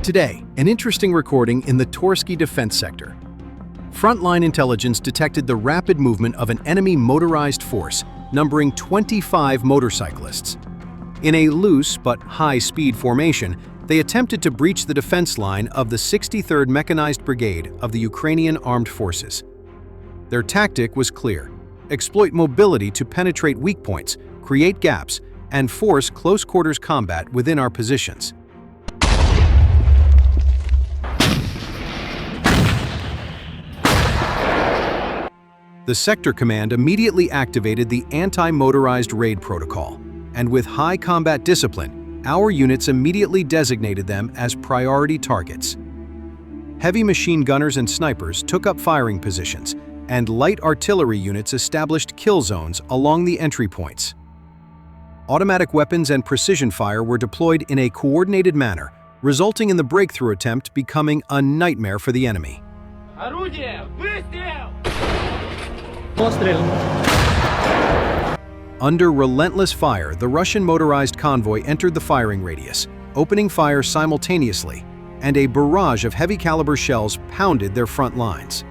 Today, an interesting recording in the Torske Defense sector. Frontline intelligence detected the rapid movement of an enemy motorized force numbering 25 motorcyclists. In a loose but high-speed formation, they attempted to breach the defense line of the 63rd Mechanized Brigade of the Ukrainian Armed Forces. Their tactic was clear: exploit mobility to penetrate weak points, create gaps, and force close-quarters combat within our positions. The sector command immediately activated the anti-motorized raid protocol, and with high combat discipline, our units immediately designated them as priority targets. Heavy machine gunners and snipers took up firing positions, and light artillery units established kill zones along the entry points. Automatic weapons and precision fire were deployed in a coordinated manner, resulting in the breakthrough attempt becoming a nightmare for the enemy. Under relentless fire, the Russian motorized convoy entered the firing radius, opening fire simultaneously, and a barrage of heavy-caliber shells pounded their front lines.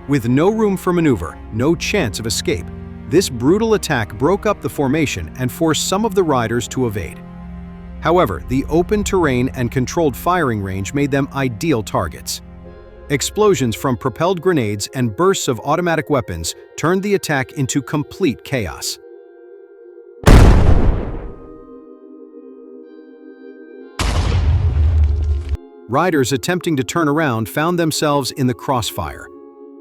With no room for maneuver, no chance of escape, this brutal attack broke up the formation and forced some of the riders to evade. However, the open terrain and controlled firing range made them ideal targets. Explosions from propelled grenades and bursts of automatic weapons turned the attack into complete chaos. Riders attempting to turn around found themselves in the crossfire.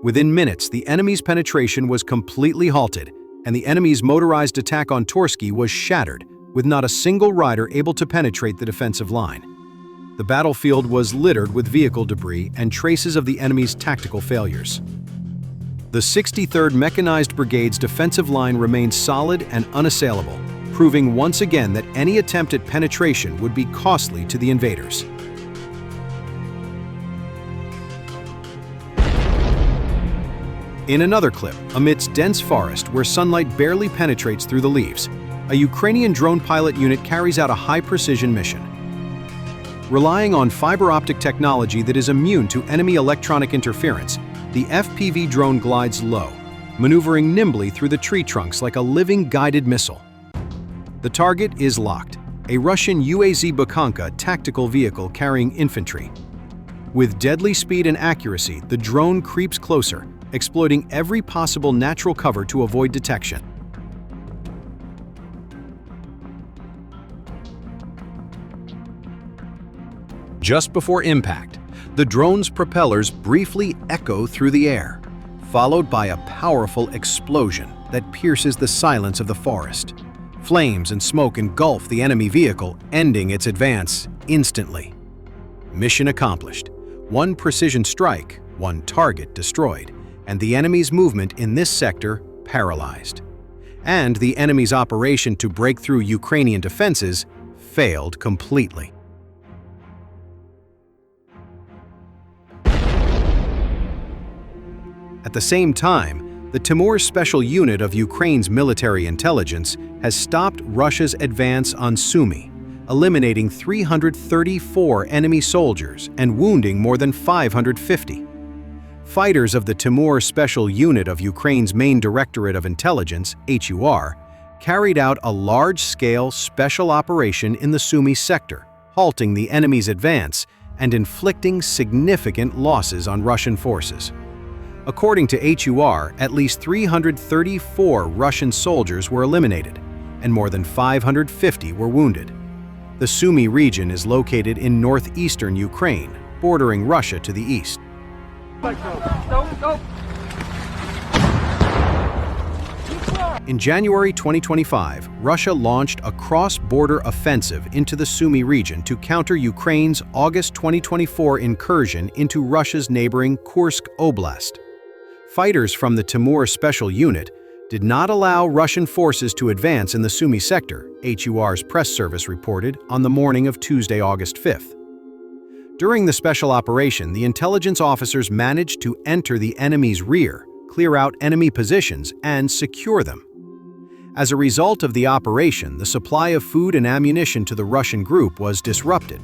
Within minutes, the enemy's penetration was completely halted, and the enemy's motorized attack on Torski was shattered, with not a single rider able to penetrate the defensive line. The battlefield was littered with vehicle debris and traces of the enemy's tactical failures. The 63rd Mechanized Brigade's defensive line remained solid and unassailable, proving once again that any attempt at penetration would be costly to the invaders. In another clip, amidst dense forest where sunlight barely penetrates through the leaves, a Ukrainian drone pilot unit carries out a high-precision mission. Relying on fiber optic technology that is immune to enemy electronic interference, the FPV drone glides low, maneuvering nimbly through the tree trunks like a living guided missile. The target is locked, a Russian UAZ Bukanka tactical vehicle carrying infantry. With deadly speed and accuracy, the drone creeps closer, exploiting every possible natural cover to avoid detection. Just before impact, the drone's propellers briefly echo through the air, followed by a powerful explosion that pierces the silence of the forest. Flames and smoke engulf the enemy vehicle, ending its advance instantly. Mission accomplished. One precision strike, one target destroyed, and the enemy's movement in this sector paralyzed. And the enemy's operation to break through Ukrainian defenses failed completely. At the same time, the Timur Special Unit of Ukraine's military intelligence has stopped Russia's advance on Sumy, eliminating 334 enemy soldiers and wounding more than 550. Fighters of the Timur Special Unit of Ukraine's main Directorate of Intelligence, HUR, carried out a large-scale special operation in the Sumy sector, halting the enemy's advance and inflicting significant losses on Russian forces. According to HUR, at least 334 Russian soldiers were eliminated, and more than 550 were wounded. The Sumy region is located in northeastern Ukraine, bordering Russia to the east. In January 2025, Russia launched a cross-border offensive into the Sumy region to counter Ukraine's August 2024 incursion into Russia's neighboring Kursk Oblast. Fighters from the Timur Special Unit did not allow Russian forces to advance in the Sumy sector, HUR's press service reported on the morning of Tuesday, August 5th. During the special operation, the intelligence officers managed to enter the enemy's rear, clear out enemy positions, and secure them. As a result of the operation, the supply of food and ammunition to the Russian group was disrupted.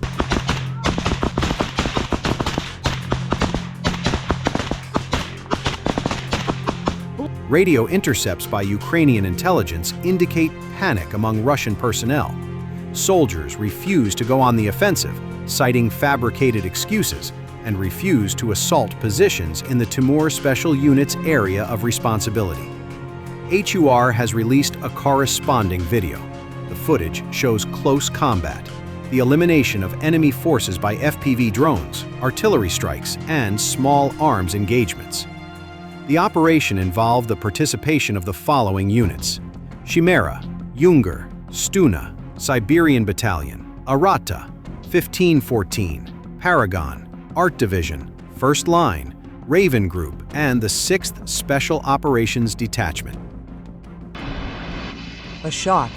Radio intercepts by Ukrainian intelligence indicate panic among Russian personnel. Soldiers refuse to go on the offensive, citing fabricated excuses, and refuse to assault positions in the Timur Special Unit's area of responsibility. HUR has released a corresponding video. The footage shows close combat, the elimination of enemy forces by FPV drones, artillery strikes, and small arms engagements. The operation involved the participation of the following units: Chimera, Junger, Stuna, Siberian Battalion, Arata, 1514, Paragon, Art Division, First Line, Raven Group, and the 6th Special Operations Detachment. A shot.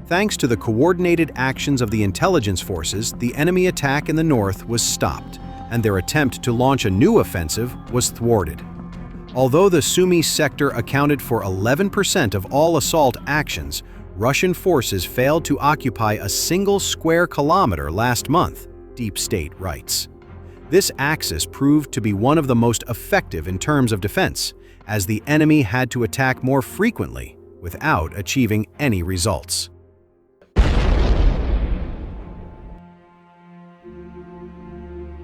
Thanks to the coordinated actions of the intelligence forces, the enemy attack in the north was stopped, and their attempt to launch a new offensive was thwarted. Although the Sumy sector accounted for 11% of all assault actions, Russian forces failed to occupy a single square kilometer last month, Deep State writes. This axis proved to be one of the most effective in terms of defense, as the enemy had to attack more frequently without achieving any results.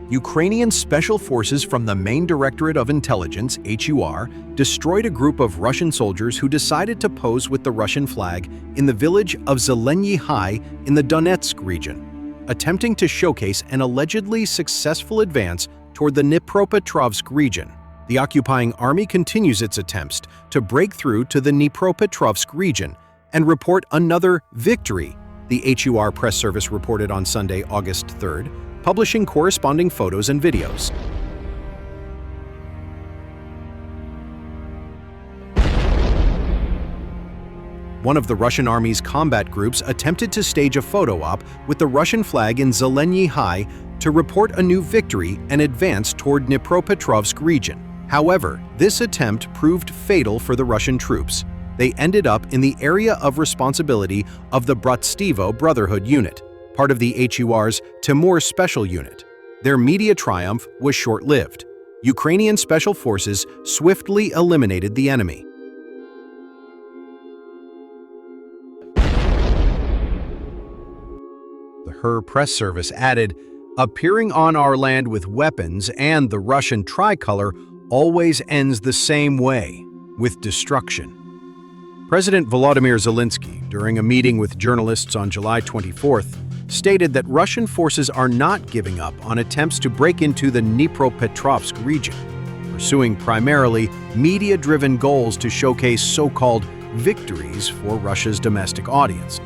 Ukrainian Special Forces from the Main Directorate of Intelligence, HUR, destroyed a group of Russian soldiers who decided to pose with the Russian flag in the village of Zelenyi High in the Donetsk region, attempting to showcase an allegedly successful advance toward the Dnipropetrovsk region. The occupying army continues its attempts to break through to the Dnipropetrovsk region and report another victory, the HUR press service reported on Sunday, August 3rd, publishing corresponding photos and videos. One of the Russian army's combat groups attempted to stage a photo op with the Russian flag in Zelenyi High to report a new victory and advance toward Dnipropetrovsk region. However, this attempt proved fatal for the Russian troops. They ended up in the area of responsibility of the Bratstvo Brotherhood unit, part of the HUR's Timur Special Unit. Their media triumph was short-lived. Ukrainian Special Forces swiftly eliminated the enemy. The HUR press service added, "Appearing on our land with weapons and the Russian tricolor always ends the same way, with destruction." President Volodymyr Zelensky, during a meeting with journalists on July 24th, stated that Russian forces are not giving up on attempts to break into the Dnipropetrovsk region, pursuing primarily media-driven goals to showcase so-called victories for Russia's domestic audience.